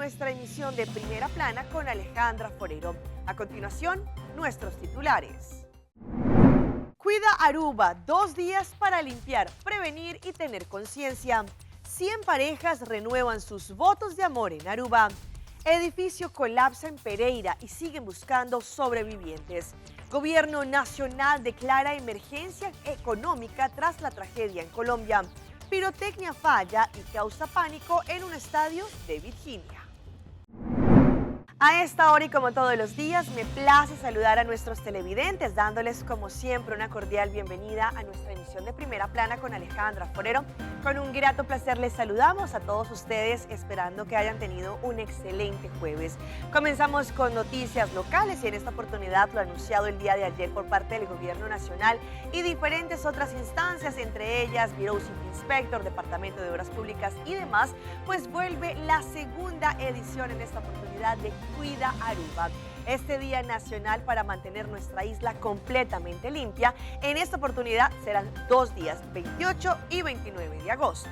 nuestra emisión de Primera Plana con Alejandra Forero. A continuación, nuestros titulares. Cuida Aruba, 2 días para limpiar, prevenir y tener conciencia. 100 parejas renuevan sus votos de amor en Aruba. Edificio colapsa en Pereira y siguen buscando sobrevivientes. Gobierno nacional declara emergencia económica tras la tragedia en Colombia. Pirotecnia falla y causa pánico en un estadio de Virginia. A esta hora y como todos los días, me place saludar a nuestros televidentes, dándoles como siempre una cordial bienvenida a nuestra emisión de Primera Plana con Alejandra Forero. Con un grato placer les saludamos a todos ustedes, esperando que hayan tenido un excelente jueves. Comenzamos con noticias locales y en esta oportunidad lo anunciado el día de ayer por parte del Gobierno Nacional y diferentes otras instancias, entre ellas Bureau City Inspector, Departamento de Obras Públicas y demás, pues vuelve la segunda edición en esta oportunidad de Cuida Aruba, este día nacional para mantener nuestra isla completamente limpia. En esta oportunidad serán 2 días, 28 y 29 de agosto.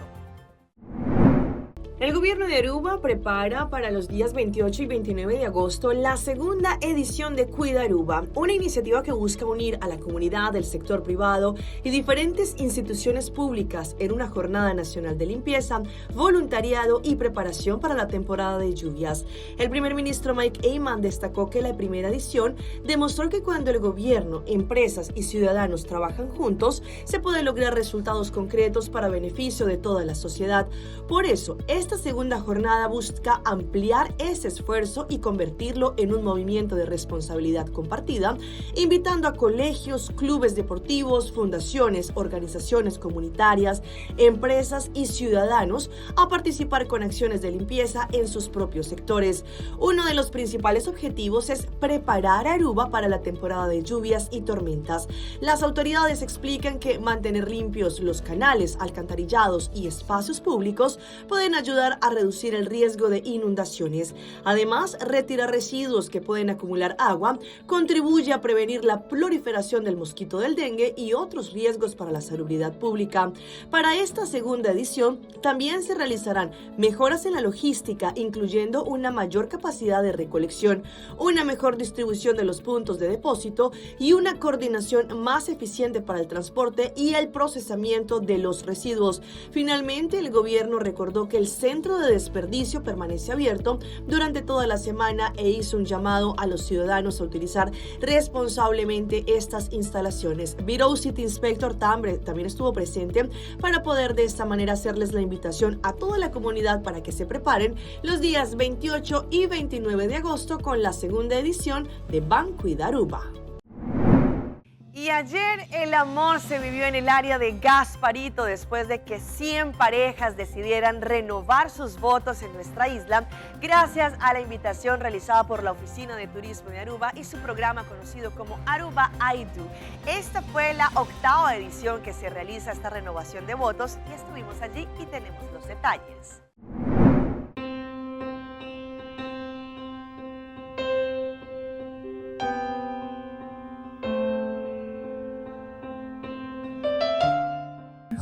El gobierno de Aruba prepara para los días 28 y 29 de agosto la segunda edición de Cuida Aruba, una iniciativa que busca unir a la comunidad, el sector privado y diferentes instituciones públicas en una jornada nacional de limpieza, voluntariado y preparación para la temporada de lluvias. El primer ministro Mike Eyman destacó que la primera edición demostró que cuando el gobierno, empresas y ciudadanos trabajan juntos, se pueden lograr resultados concretos para beneficio de toda la sociedad. Por eso, esta segunda jornada busca ampliar ese esfuerzo y convertirlo en un movimiento de responsabilidad compartida, invitando a colegios, clubes deportivos, fundaciones, organizaciones comunitarias, empresas y ciudadanos a participar con acciones de limpieza en sus propios sectores. Uno de los principales objetivos es preparar a Aruba para la temporada de lluvias y tormentas. Las autoridades explican que mantener limpios los canales, alcantarillados y espacios públicos pueden ayudar a reducir el riesgo de inundaciones. Además, retirar residuos que pueden acumular agua contribuye a prevenir la proliferación del mosquito del dengue y otros riesgos para la salubridad pública. Para esta segunda edición, también se realizarán mejoras en la logística, incluyendo una mayor capacidad de recolección, una mejor distribución de los puntos de depósito y una coordinación más eficiente para el transporte y el procesamiento de los residuos. Finalmente, el gobierno recordó que el centro de desperdicio permanece abierto durante toda la semana e hizo un llamado a los ciudadanos a utilizar responsablemente estas instalaciones. Bureau City Inspector también estuvo presente para poder de esta manera hacerles la invitación a toda la comunidad para que se preparen los días 28 y 29 de agosto con la segunda edición de Ban Cuida Aruba. Y ayer el amor se vivió en el área de Gasparito después de que 100 parejas decidieran renovar sus votos en nuestra isla gracias a la invitación realizada por la Oficina de Turismo de Aruba y su programa conocido como Aruba I Do. Esta fue la 8ª edición que se realiza esta renovación de votos y estuvimos allí y tenemos los detalles.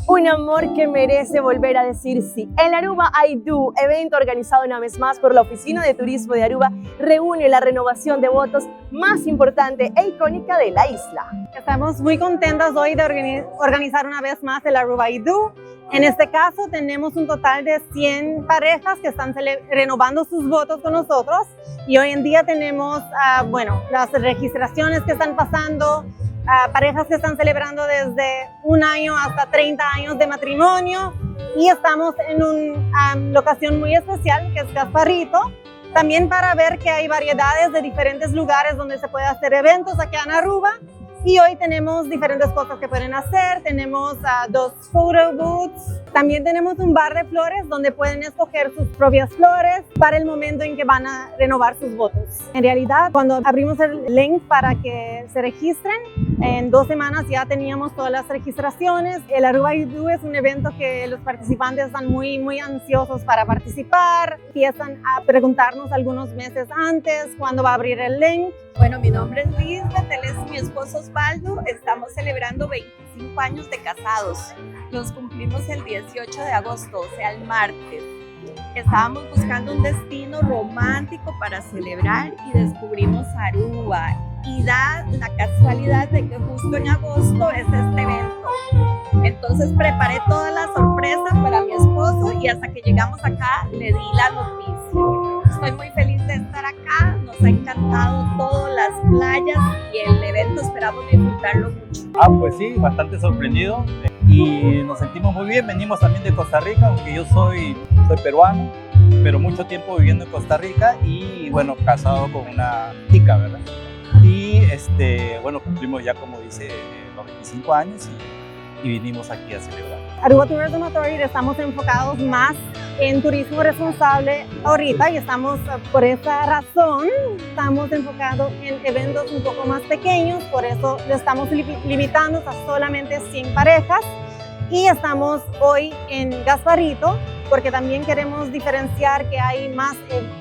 Un amor que merece volver a decir sí. El Aruba I Do, evento organizado una vez más por la Oficina de Turismo de Aruba, reúne la renovación de votos más importante e icónica de la isla. Estamos muy contentos hoy de organizar una vez más el Aruba I Do. En este caso tenemos un total de 100 parejas que están renovando sus votos con nosotros y hoy en día tenemos las registraciones que están pasando, parejas que están celebrando desde 1 año hasta 30 años de matrimonio y estamos en una locación muy especial que es Gasparito, también para ver que hay variedades de diferentes lugares donde se puede hacer eventos aquí en Aruba. Y hoy tenemos diferentes cosas que pueden hacer, tenemos 2 photo booths, también tenemos un bar de flores donde pueden escoger sus propias flores para el momento en que van a renovar sus votos. En realidad, cuando abrimos el link para que se registren, en 2 semanas ya teníamos todas las registraciones. El Aruba I Do es un evento que los participantes están muy ansiosos para participar, empiezan a preguntarnos algunos meses antes cuándo va a abrir el link. Bueno, mi nombre es Lisbeth, él es mi esposo Osvaldo. Estamos celebrando 25 años de casados. Los cumplimos el 18 de agosto, o sea, el martes. Estábamos buscando un destino romántico para celebrar y descubrimos Aruba. Y da la casualidad de que justo en agosto es este evento. Entonces preparé toda la sorpresa para mi esposo y hasta que llegamos acá le di la noticia. Estoy muy feliz de estar acá, nos ha encantado todo, las playas y el evento, esperamos disfrutarlo mucho. Pues sí, bastante sorprendido y nos sentimos muy bien. Venimos también de Costa Rica, aunque yo soy peruano, pero mucho tiempo viviendo en Costa Rica y bueno, casado con una chica, ¿verdad? Y bueno, cumplimos ya, como dice, los 25 años y vinimos aquí a celebrar. Aruba Tourism Authority estamos enfocados más en turismo responsable ahorita y estamos, por esa razón, estamos enfocados en eventos un poco más pequeños, por eso lo estamos limitando a solamente 100 parejas y estamos hoy en Gasparito porque también queremos diferenciar que hay más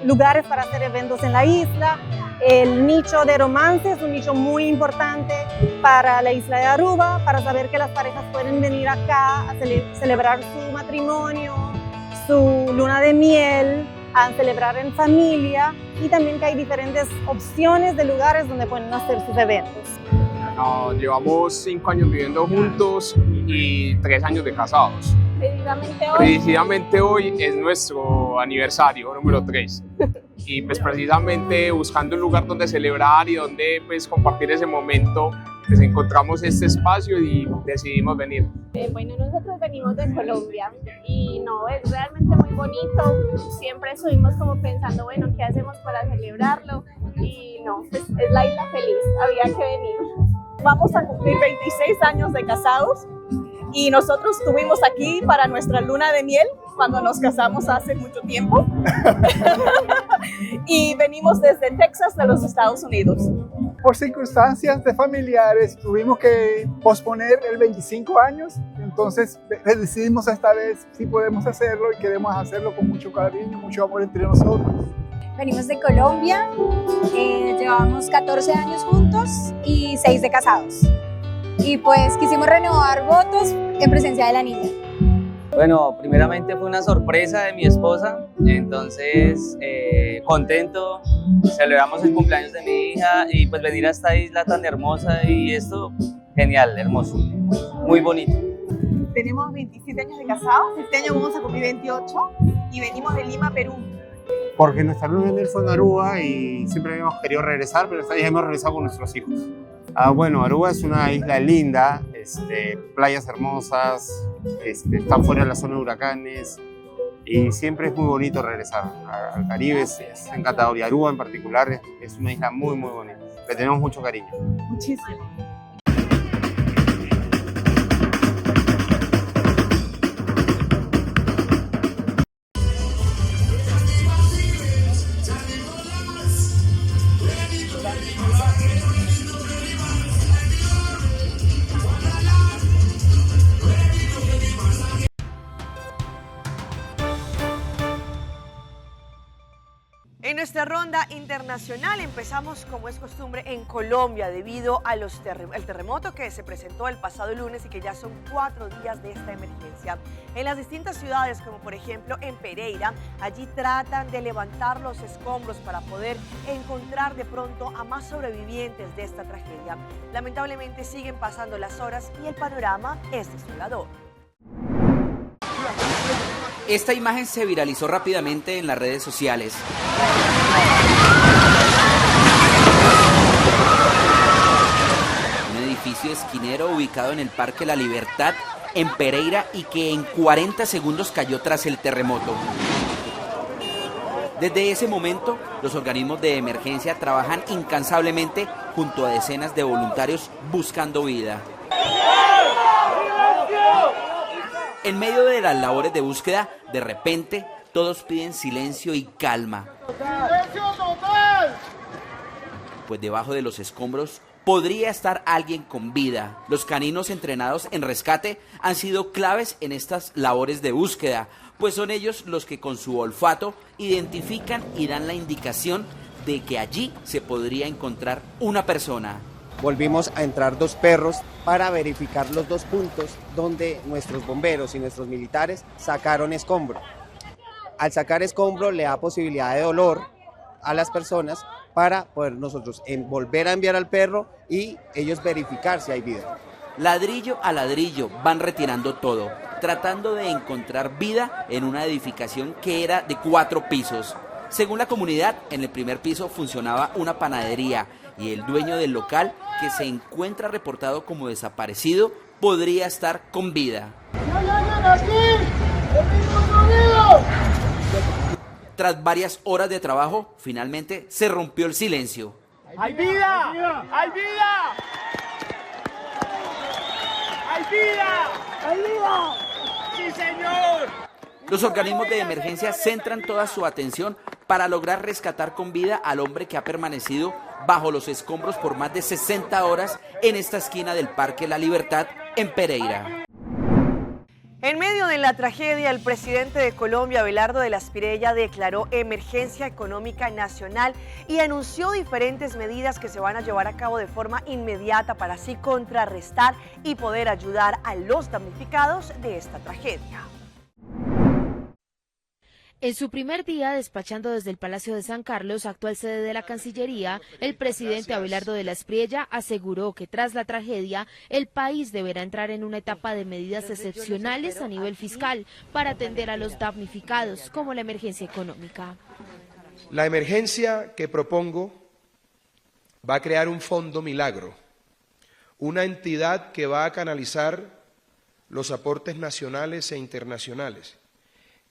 lugares para hacer eventos en la isla. El nicho de romance es un nicho muy importante para la isla de Aruba, para saber que las parejas pueden venir acá a celebrar su matrimonio, su luna de miel, a celebrar en familia y también que hay diferentes opciones de lugares donde pueden hacer sus eventos. Llevamos 5 años viviendo juntos y 3 años de casados. Precisamente hoy es nuestro aniversario número 3 y pues precisamente buscando un lugar donde celebrar y donde pues compartir ese momento, pues encontramos este espacio y decidimos venir. Bueno, nosotros venimos de Colombia y no, es realmente muy bonito. Siempre estuvimos como pensando, bueno, ¿qué hacemos para celebrarlo? Y no, pues es la isla feliz, había que venir. Vamos a cumplir 26 años de casados y nosotros estuvimos aquí para nuestra luna de miel cuando nos casamos hace mucho tiempo y venimos desde Texas, de los Estados Unidos. Por circunstancias de familiares tuvimos que posponer el 25 años, entonces decidimos esta vez si podemos hacerlo y queremos hacerlo con mucho cariño, mucho amor entre nosotros. Venimos de Colombia, llevamos 14 años juntos y 6 de casados. Y pues quisimos renovar votos en presencia de la niña. Bueno, primeramente fue una sorpresa de mi esposa, entonces contento, celebramos el cumpleaños de mi hija y pues venir a esta isla tan hermosa y esto, genial, hermoso, muy bonito. Tenemos 27 años de casados, este año vamos a cumplir 28 y venimos de Lima, Perú. Porque nuestra luna de miel fue en Aruba y siempre habíamos querido regresar, pero esta vez hemos regresado con nuestros hijos. Bueno, Aruba es una isla linda, playas hermosas, está fuera de la zona de huracanes y siempre es muy bonito regresar al Caribe, es encantador y Aruba en particular es una isla muy muy bonita, le tenemos mucho cariño. Muchísimo. En nuestra ronda internacional empezamos, como es costumbre, en Colombia debido a al terremoto que se presentó el pasado lunes y que ya son 4 días de esta emergencia. En las distintas ciudades, como por ejemplo en Pereira, allí tratan de levantar los escombros para poder encontrar de pronto a más sobrevivientes de esta tragedia. Lamentablemente siguen pasando las horas y el panorama es desolador. Esta imagen se viralizó rápidamente en las redes sociales. Un edificio esquinero ubicado en el Parque La Libertad, en Pereira, y que en 40 segundos cayó tras el terremoto. Desde ese momento, los organismos de emergencia trabajan incansablemente junto a decenas de voluntarios buscando vida. En medio de las labores de búsqueda, de repente, todos piden silencio y calma. ¡Silencio total! Pues debajo de los escombros podría estar alguien con vida. Los caninos entrenados en rescate han sido claves en estas labores de búsqueda, pues son ellos los que con su olfato identifican y dan la indicación de que allí se podría encontrar una persona. Volvimos a entrar 2 perros para verificar los 2 puntos donde nuestros bomberos y nuestros militares sacaron escombro. Al sacar escombro le da posibilidad de dolor a las personas para poder nosotros volver a enviar al perro y ellos verificar si hay vida. Ladrillo a ladrillo van retirando todo, tratando de encontrar vida en una edificación que era de 4 pisos. Según la comunidad, en el primer piso funcionaba una panadería y el dueño del local, que se encuentra reportado como desaparecido, podría estar con vida. Tras varias horas de trabajo, finalmente se rompió el silencio. ¡Hay vida! ¡Hay vida! ¡Hay vida! ¡Hay vida! ¡Sí, señor! Los organismos de emergencia centran toda su atención para lograr rescatar con vida al hombre que ha permanecido bajo los escombros por más de 60 horas en esta esquina del Parque La Libertad en Pereira. En medio de la tragedia, el presidente de Colombia, Abelardo de la Espriella, declaró emergencia económica nacional y anunció diferentes medidas que se van a llevar a cabo de forma inmediata para así contrarrestar y poder ayudar a los damnificados de esta tragedia. En su primer día despachando desde el Palacio de San Carlos, actual sede de la Cancillería, el presidente Abelardo de la Espriella aseguró que tras la tragedia el país deberá entrar en una etapa de medidas excepcionales a nivel fiscal para atender a los damnificados, como la emergencia económica. La emergencia que propongo va a crear un fondo milagro, una entidad que va a canalizar los aportes nacionales e internacionales,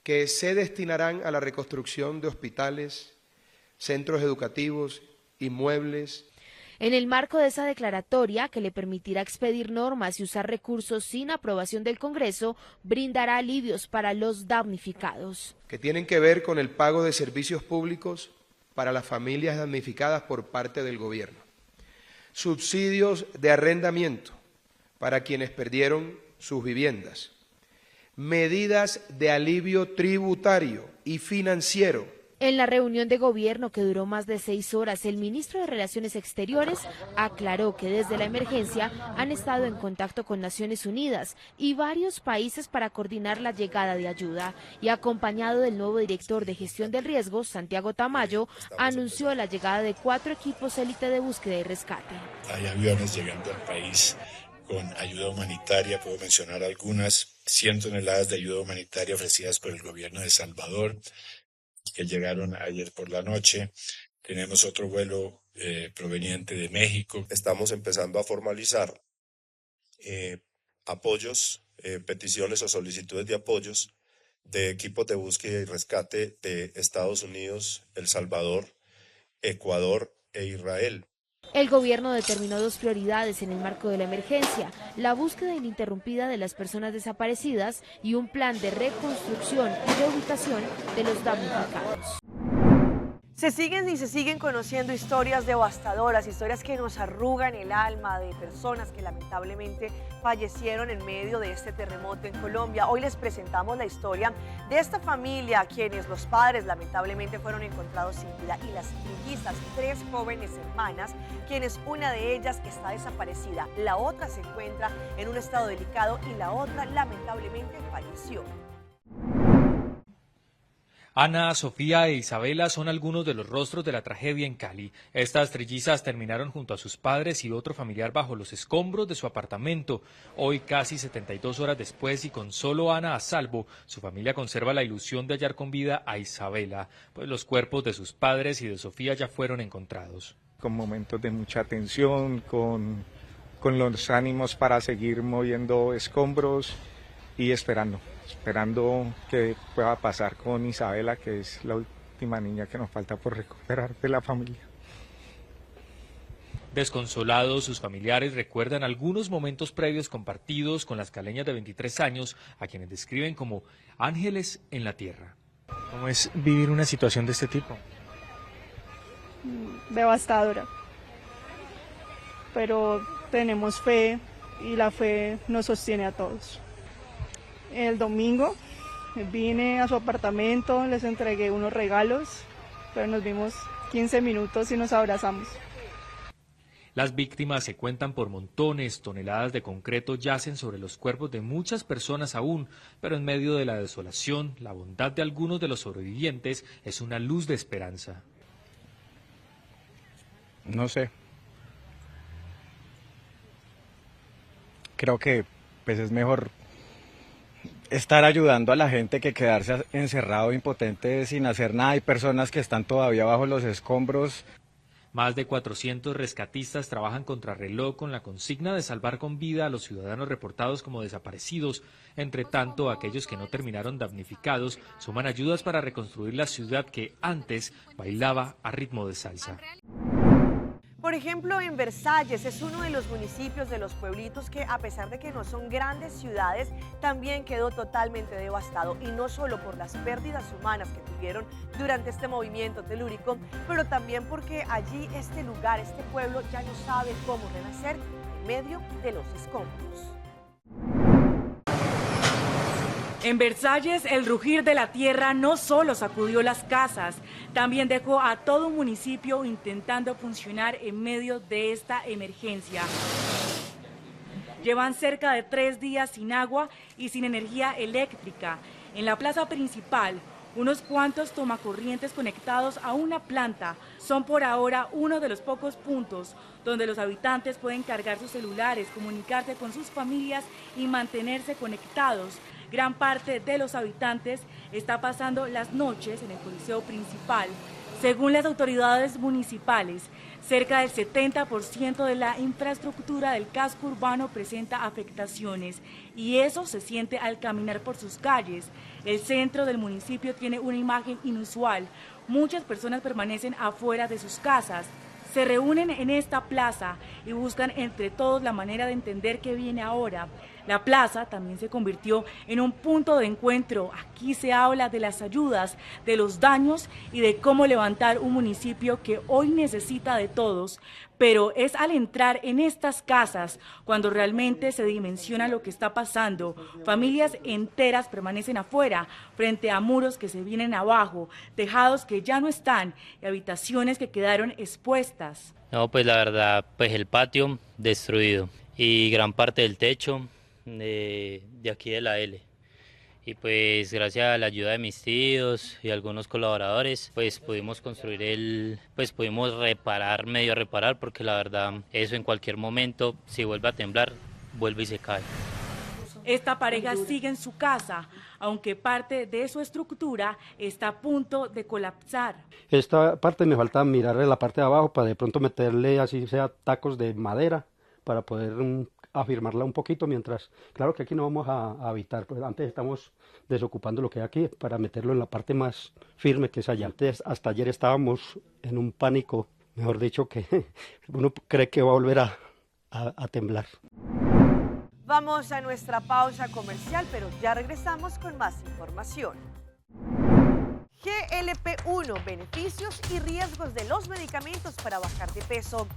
que se destinarán a la reconstrucción de hospitales, centros educativos, inmuebles. En el marco de esa declaratoria, que le permitirá expedir normas y usar recursos sin aprobación del Congreso, brindará alivios para los damnificados. Que tienen que ver con el pago de servicios públicos para las familias damnificadas por parte del gobierno. Subsidios de arrendamiento para quienes perdieron sus viviendas. Medidas de alivio tributario y financiero. En la reunión de gobierno, que duró más de 6 horas, el ministro de Relaciones Exteriores aclaró que desde la emergencia han estado en contacto con Naciones Unidas y varios países para coordinar la llegada de ayuda, y acompañado del nuevo director de gestión del riesgo, Santiago Tamayo, anunció la llegada de 4 equipos élite de búsqueda y rescate. Hay aviones llegando al país con ayuda humanitaria, puedo mencionar algunas, 100 toneladas de ayuda humanitaria ofrecidas por el gobierno de Salvador, que llegaron ayer por la noche. Tenemos otro vuelo proveniente de México. Estamos empezando a formalizar apoyos, peticiones o solicitudes de apoyos de equipos de búsqueda y rescate de Estados Unidos, El Salvador, Ecuador e Israel. El gobierno determinó 2 prioridades en el marco de la emergencia: la búsqueda ininterrumpida de las personas desaparecidas y un plan de reconstrucción y reubicación de los damnificados. Se siguen conociendo historias devastadoras, historias que nos arrugan el alma, de personas que lamentablemente fallecieron en medio de este terremoto en Colombia. Hoy les presentamos la historia de esta familia, quienes los padres lamentablemente fueron encontrados sin vida, y las trillizas, 3 jóvenes hermanas, quienes una de ellas está desaparecida, la otra se encuentra en un estado delicado y la otra lamentablemente falleció. Ana, Sofía e Isabela son algunos de los rostros de la tragedia en Cali. Estas trillizas terminaron junto a sus padres y otro familiar bajo los escombros de su apartamento. Hoy, casi 72 horas después y con solo Ana a salvo, su familia conserva la ilusión de hallar con vida a Isabela, pues los cuerpos de sus padres y de Sofía ya fueron encontrados. Con momentos de mucha tensión, con los ánimos para seguir moviendo escombros y esperando que pueda pasar con Isabela, que es la última niña que nos falta por recuperar de la familia. Desconsolados, sus familiares recuerdan algunos momentos previos compartidos con las caleñas de 23 años, a quienes describen como ángeles en la tierra. ¿Cómo es vivir una situación de este tipo? Devastadora, pero tenemos fe y la fe nos sostiene a todos. El domingo vine a su apartamento, les entregué unos regalos, pero nos vimos 15 minutos y nos abrazamos. Las víctimas se cuentan por montones, toneladas de concreto yacen sobre los cuerpos de muchas personas aún, pero en medio de la desolación, la bondad de algunos de los sobrevivientes es una luz de esperanza. No sé. Creo que pues es mejor estar ayudando a la gente que quedarse encerrado, impotente, sin hacer nada. Hay personas que están todavía bajo los escombros. Más de 400 rescatistas trabajan contrarreloj con la consigna de salvar con vida a los ciudadanos reportados como desaparecidos. Entre tanto, aquellos que no terminaron damnificados suman ayudas para reconstruir la ciudad que antes bailaba a ritmo de salsa. Por ejemplo, en Versalles es uno de los municipios de los pueblitos que, a pesar de que no son grandes ciudades, también quedó totalmente devastado, y no solo por las pérdidas humanas que tuvieron durante este movimiento telúrico, pero también porque allí este lugar, este pueblo ya no sabe cómo renacer en medio de los escombros. En Versalles, el rugir de la tierra no solo sacudió las casas, también dejó a todo un municipio intentando funcionar en medio de esta emergencia. Llevan cerca de 3 días sin agua y sin energía eléctrica. En la plaza principal, unos cuantos tomacorrientes conectados a una planta son por ahora uno de los pocos puntos donde los habitantes pueden cargar sus celulares, comunicarse con sus familias y mantenerse conectados. Gran parte de los habitantes está pasando las noches en el coliseo principal. Según las autoridades municipales, cerca del 70% de la infraestructura del casco urbano presenta afectaciones, y eso se siente al caminar por sus calles. El centro del municipio tiene una imagen inusual. Muchas personas permanecen afuera de sus casas. Se reúnen en esta plaza y buscan entre todos la manera de entender qué viene ahora. La plaza también se convirtió en un punto de encuentro. Aquí se habla de las ayudas, de los daños y de cómo levantar un municipio que hoy necesita de todos. Pero es al entrar en estas casas cuando realmente se dimensiona lo que está pasando. Familias enteras permanecen afuera, frente a muros que se vienen abajo, tejados que ya no están y habitaciones que quedaron expuestas. No, pues la verdad, pues el patio destruido y gran parte del techo de aquí de la L. Y pues gracias a la ayuda de mis tíos y algunos colaboradores, pues pudimos construir pudimos medio reparar, porque la verdad eso en cualquier momento, si vuelve a temblar, vuelve y se cae. Esta pareja sigue en su casa, aunque parte de su estructura está a punto de colapsar. Esta parte me falta mirarle la parte de abajo para de pronto meterle así sea tacos de madera para poder afirmarla un poquito, mientras, claro que aquí no vamos a habitar, pues antes estamos desocupando lo que hay aquí para meterlo en la parte más firme que es allá. Antes, hasta ayer estábamos en un pánico, mejor dicho, que uno cree que va a volver a temblar. Vamos a nuestra pausa comercial, pero ya regresamos con más información. GLP-1, beneficios y riesgos de los medicamentos para bajar de peso.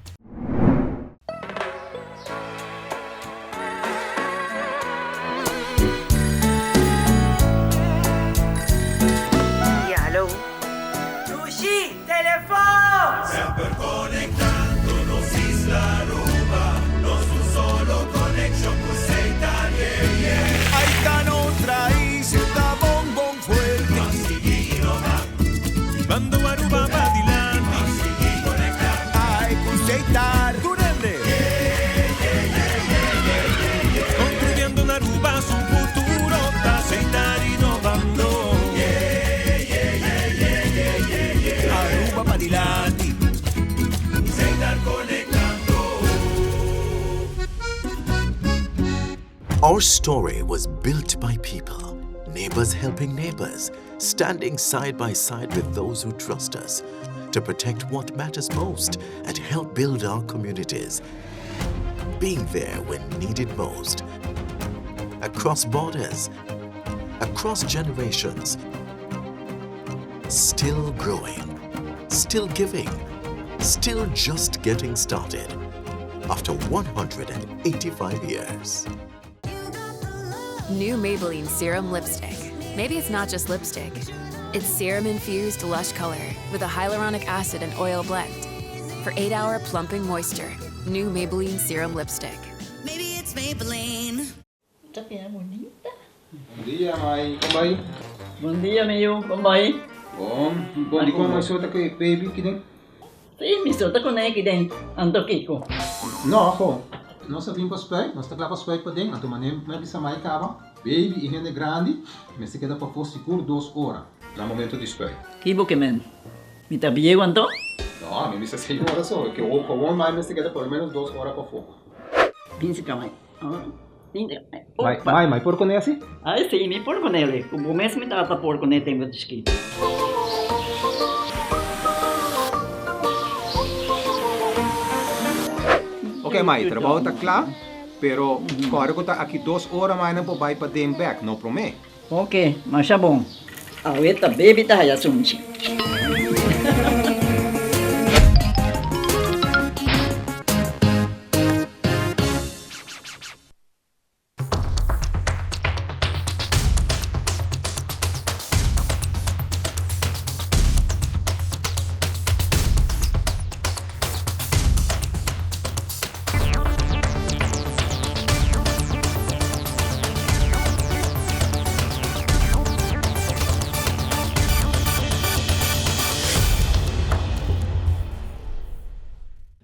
Diálogo. Sushi, teléfono. Sempre conectándonos Isla Aruba, nos un solo connection con Seita, yeah, yeah. Ahí está otra isla, bombón fuerte. Masigino man. Mando Aruba Badilán. Masigui conectar. Ay, con Seita, Curende. Construyendo en Aruba su futuro, está Seita innovando. Aruba Badilani. Seita conectando. Our story was built by people, neighbors helping neighbors, standing side by side with those who trust us to protect what matters most and help build our communities. Being there when needed most. Across borders, across generations. Still growing, still giving, still just getting started. After 185 years. New Maybelline Serum Lipstick. Maybe it's not just lipstick. It's serum-infused lush color with a hyaluronic acid and oil blend for 8-hour plumping moisture New Maybelline Serum Lipstick. Maybe it's Maybelline. Esta piedra bonita. Bom dia, Mai. Como vai? Bom dia, meu. Como vai? Bom, di ko may suota kay baby kidin? Sim, me solta com ele aqui dentro. Ando Kiko. No, ako. Nós vim para os pés, nós estamos para os pés para dentro. Então, manem, mas bisa mai cava. Baby e rende grande, mas se queda para for seguro 2 horas. No momento de espera. Kibo que men. Me tá bem quanto? No, a mim bisa 6 horas só. Que o com mais se queda por menos 2 horas para fogo. 15 kamay. Mai, por con assim? Ah, sim, me por com ele. O começo me tava por com ele tem muito esquito. Ok, Mai, o trabalho está claro, pero agora que está aqui 2 horas mais não pode para dentro back, não promete. Ok, mas tá bom. Ahorita baby tá já sunchi.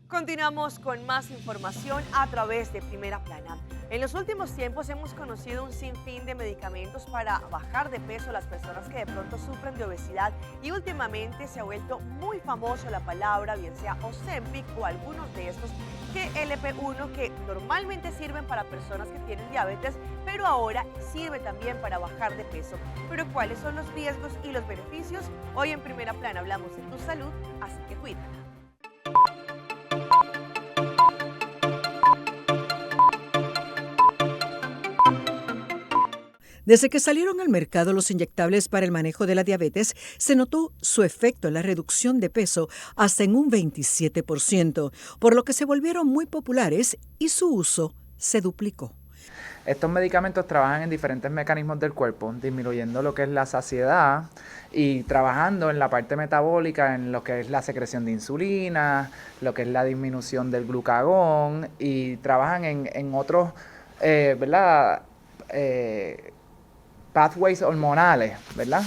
Continuamos con más información a través de Primera Plana. En los últimos tiempos hemos conocido un sinfín de medicamentos para bajar de peso a las personas que de pronto sufren de obesidad y últimamente se ha vuelto muy famoso la palabra, bien sea Ozempic o algunos de estos GLP-1 que normalmente sirven para personas que tienen diabetes, pero ahora sirve también para bajar de peso. Pero ¿cuáles son los riesgos y los beneficios? Hoy en Primera Plana hablamos de tu salud, así que cuídala. Desde que salieron al mercado los inyectables para el manejo de la diabetes, se notó su efecto en la reducción de peso hasta en un 27%, por lo que se volvieron muy populares y su uso se duplicó. Estos medicamentos trabajan en diferentes mecanismos del cuerpo, disminuyendo lo que es la saciedad y trabajando en la parte metabólica, en lo que es la secreción de insulina, lo que es la disminución del glucagón y trabajan en otros, ¿verdad? Pathways hormonales, ¿verdad?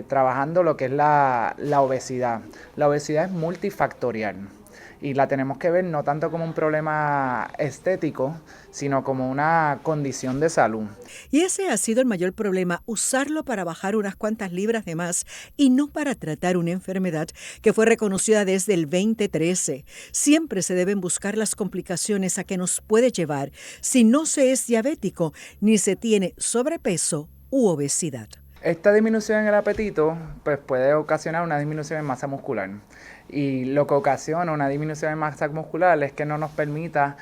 Trabajando lo que es la obesidad. La obesidad es multifactorial y la tenemos que ver no tanto como un problema estético, sino como una condición de salud. Y ese ha sido el mayor problema, usarlo para bajar unas cuantas libras de más y no para tratar una enfermedad que fue reconocida desde el 2013. Siempre se deben buscar las complicaciones a que nos puede llevar si no se es diabético ni se tiene sobrepeso u obesidad. Esta disminución en el apetito pues puede ocasionar una disminución en masa muscular. Y lo que ocasiona una disminución en masa muscular es que no nos permita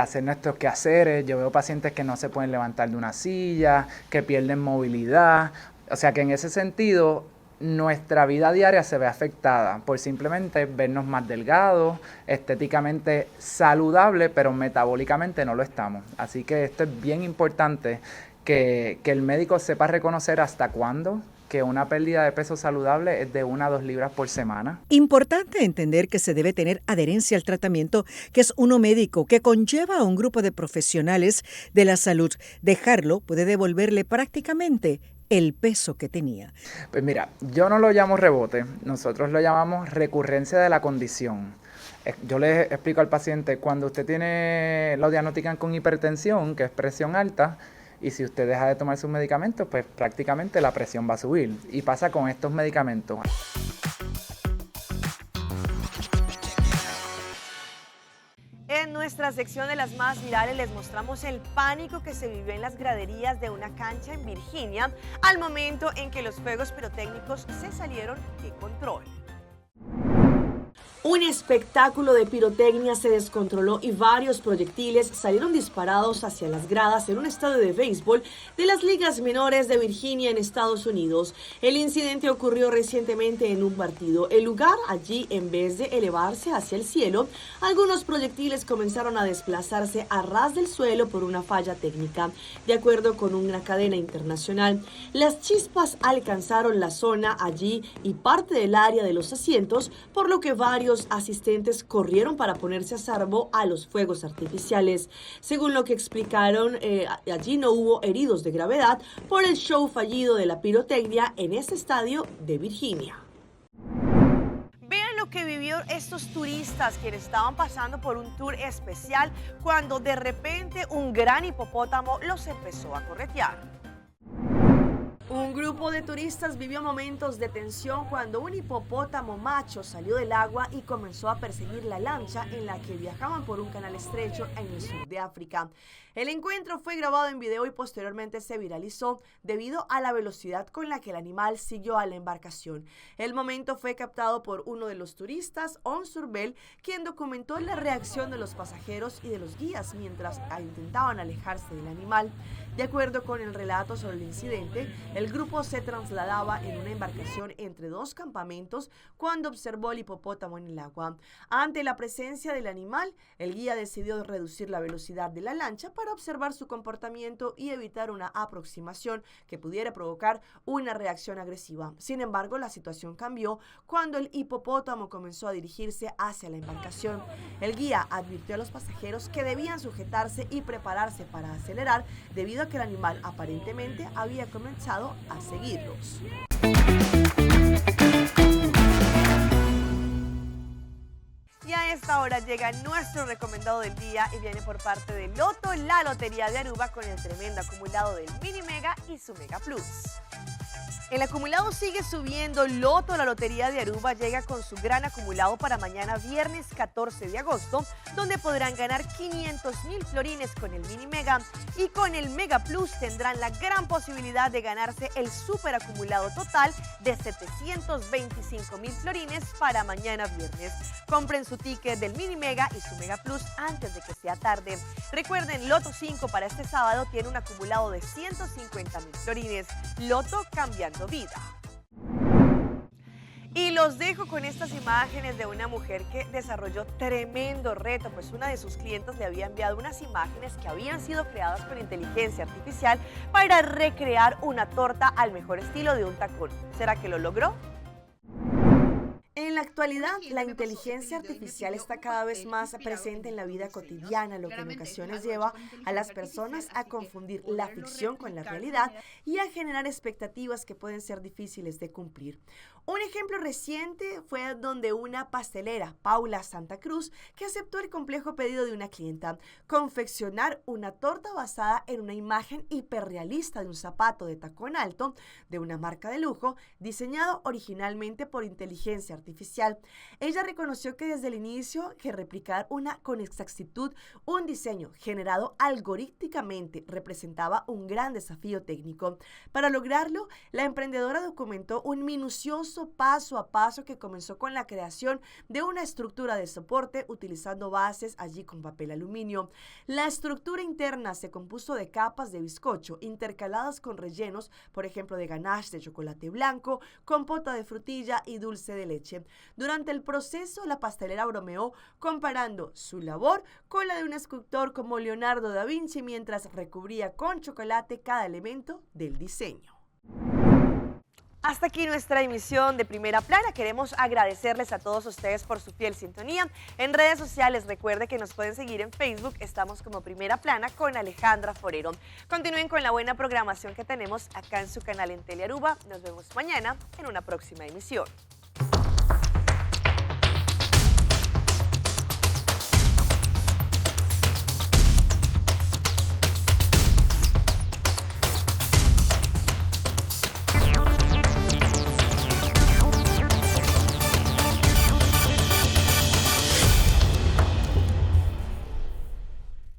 hacer nuestros quehaceres. Yo veo pacientes que no se pueden levantar de una silla, que pierden movilidad. O sea que en ese sentido nuestra vida diaria se ve afectada por simplemente vernos más delgados, estéticamente saludables, pero metabólicamente no lo estamos. Así que esto es bien importante que el médico sepa reconocer hasta cuándo que una pérdida de peso saludable es de 1 a 2 libras por semana. Importante entender que se debe tener adherencia al tratamiento, que es uno médico, que conlleva a un grupo de profesionales de la salud. Dejarlo puede devolverle prácticamente el peso que tenía. Pues mira, yo no lo llamo rebote, nosotros lo llamamos recurrencia de la condición. Yo le explico al paciente, cuando usted lo diagnostican con hipertensión, que es presión alta, y si usted deja de tomar sus medicamentos, pues prácticamente la presión va a subir. Y pasa con estos medicamentos. En nuestra sección de las más virales les mostramos el pánico que se vivió en las graderías de una cancha en Virginia al momento en que los fuegos pirotécnicos se salieron de control. Un espectáculo de pirotecnia se descontroló y varios proyectiles salieron disparados hacia las gradas en un estadio de béisbol de las ligas menores de Virginia en Estados Unidos. El incidente ocurrió recientemente en un partido. El lugar allí, en vez de elevarse hacia el cielo, algunos proyectiles comenzaron a desplazarse a ras del suelo por una falla técnica. De acuerdo con una cadena internacional, las chispas alcanzaron la zona allí y parte del área de los asientos, por lo que varios los asistentes corrieron para ponerse a salvo a los fuegos artificiales. Según lo que explicaron, allí no hubo heridos de gravedad por el show fallido de la pirotecnia en este estadio de Virginia. Vean lo que vivió estos turistas quienes estaban pasando por un tour especial cuando de repente un gran hipopótamo los empezó a corretear. Un grupo de turistas vivió momentos de tensión cuando un hipopótamo macho salió del agua y comenzó a perseguir la lancha en la que viajaban por un canal estrecho en el sur de África. El encuentro fue grabado en video y posteriormente se viralizó debido a la velocidad con la que el animal siguió a la embarcación. El momento fue captado por uno de los turistas, On Surbel, quien documentó la reacción de los pasajeros y de los guías mientras intentaban alejarse del animal. De acuerdo con el relato sobre el incidente, el grupo se trasladaba en una embarcación entre dos campamentos cuando observó el hipopótamo en el agua. Ante la presencia del animal, el guía decidió reducir la velocidad de la lancha para observar su comportamiento y evitar una aproximación que pudiera provocar una reacción agresiva. Sin embargo, la situación cambió cuando el hipopótamo comenzó a dirigirse hacia la embarcación. El guía advirtió a los pasajeros que debían sujetarse y prepararse para acelerar debido a que el animal aparentemente había comenzado a seguirlos. Y a esta hora llega nuestro recomendado del día y viene por parte de Loto, la Lotería de Aruba, con el tremendo acumulado del Mini Mega y su Mega Plus. El acumulado sigue subiendo. Loto, la Lotería de Aruba, llega con su gran acumulado para mañana viernes 14 de agosto, donde podrán ganar 500.000 florines con el Mini Mega, y con el Mega Plus tendrán la gran posibilidad de ganarse el super acumulado total de 725.000 florines para mañana viernes. Compren su ticket del Mini Mega y su Mega Plus antes de que sea tarde. Recuerden, Loto 5 para este sábado tiene un acumulado de 150.000 florines. Loto, cambiando vida. Y los dejo con estas imágenes de una mujer que desarrolló tremendo reto, pues una de sus clientes le había enviado unas imágenes que habían sido creadas con inteligencia artificial para recrear una torta al mejor estilo de un tacón. ¿Será que lo logró? En la actualidad, la inteligencia artificial está cada vez más presente en la vida cotidiana, lo que en ocasiones lleva a las personas a confundir la ficción con la realidad y a generar expectativas que pueden ser difíciles de cumplir. Un ejemplo reciente fue donde una pastelera, Paula Santa Cruz, que aceptó el complejo pedido de una clienta, confeccionar una torta basada en una imagen hiperrealista de un zapato de tacón alto de una marca de lujo, diseñado originalmente por inteligencia artificial. Ella reconoció que desde el inicio que replicar con exactitud un diseño generado algorítmicamente representaba un gran desafío técnico. Para lograrlo, la emprendedora documentó un minucioso paso a paso que comenzó con la creación de una estructura de soporte utilizando bases allí con papel aluminio. La estructura interna se compuso de capas de bizcocho intercaladas con rellenos, por ejemplo, de ganache de chocolate blanco, compota de frutilla y dulce de leche. Durante el proceso, la pastelera bromeó comparando su labor con la de un escultor como Leonardo da Vinci mientras recubría con chocolate cada elemento del diseño. Hasta aquí nuestra emisión de Primera Plana. Queremos agradecerles a todos ustedes por su fiel sintonía. En redes sociales, recuerde que nos pueden seguir en Facebook. Estamos como Primera Plana con Alejandra Forero. Continúen con la buena programación que tenemos acá en su canal en Telearuba. Nos vemos mañana en una próxima emisión.